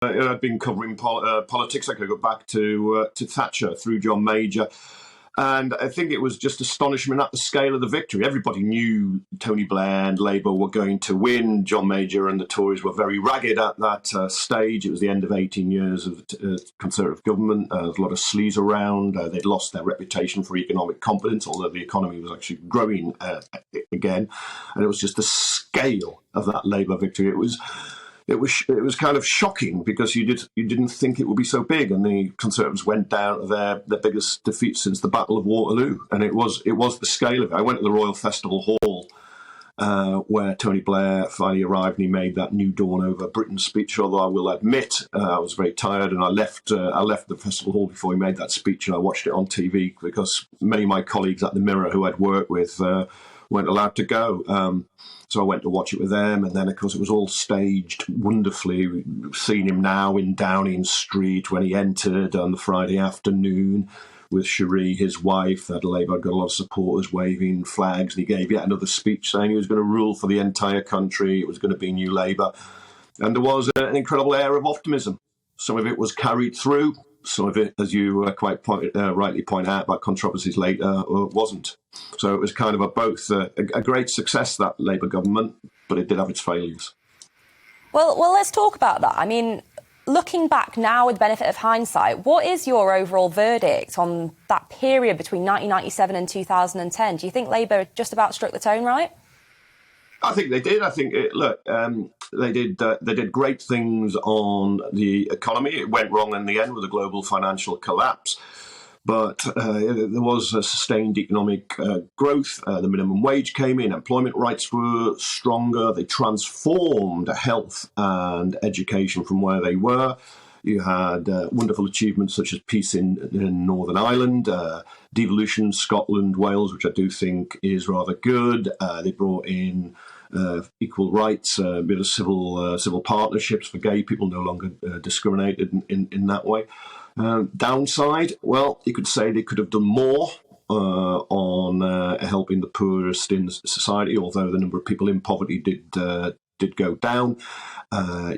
I'd been covering politics. I could go back to Thatcher through John Major. And I think it was just astonishment at the scale of the victory. Everybody knew Tony Blair and Labour were going to win. John Major and the Tories were very ragged at that stage. It was the end of 18 years of Conservative government. There was a lot of sleaze around. They'd lost their reputation for economic competence, although the economy was actually growing again. And it was just the scale of that Labour victory. It was kind of shocking because you didn't think it would be so big, and the Conservatives went down to their biggest defeat since the Battle of Waterloo, and it was the scale of it. I went to the Royal Festival Hall where Tony Blair finally arrived, and he made that New Dawn over Britain speech. Although I will admit I was very tired, and I left the festival hall before he made that speech, and I watched it on TV because many of my colleagues at the Mirror who I'd worked with weren't allowed to go. So I went to watch it with them, and then, of course, it was all staged wonderfully. We've seen him now in Downing Street when he entered on the Friday afternoon with Cherie, his wife. That Labour had got a lot of supporters waving flags, and he gave yet another speech saying he was going to rule for the entire country. It was going to be New Labour. And there was an incredible air of optimism. Some of it was carried through. Some of it, as you rightly point out about controversies later, wasn't. So it was kind of both a great success, that Labour government, but it did have its failures. Well, let's talk about that. I mean, looking back now with the benefit of hindsight, what is your overall verdict on that period between 1997 and 2010? Do you think Labour just about struck the tone right? I think they did. I think, they did great things on the economy. It went wrong in the end with a global financial collapse. But there was a sustained economic growth. The minimum wage came in. Employment rights were stronger. They transformed health and education from where they were. You had wonderful achievements such as peace in Northern Ireland, devolution, Scotland, Wales, which I do think is rather good. They brought in equal rights, a bit of civil partnerships for gay people, no longer discriminated in that way. Downside, well, you could say they could have done more on helping the poorest in society, although the number of people in poverty did go down.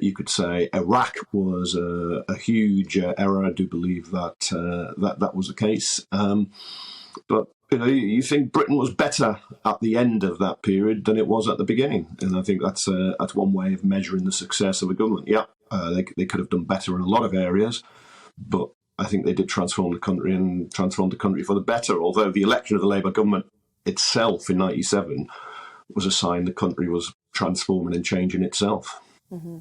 You could say Iraq was a huge error. I do believe that that was the case. But you think Britain was better at the end of that period than it was at the beginning, and I think that's one way of measuring the success of a government. Yeah, they could have done better in a lot of areas, but I think they did transform the country for the better. Although the election of the Labour government itself in '97 was a sign the country was transforming and changing itself. Mm-hmm.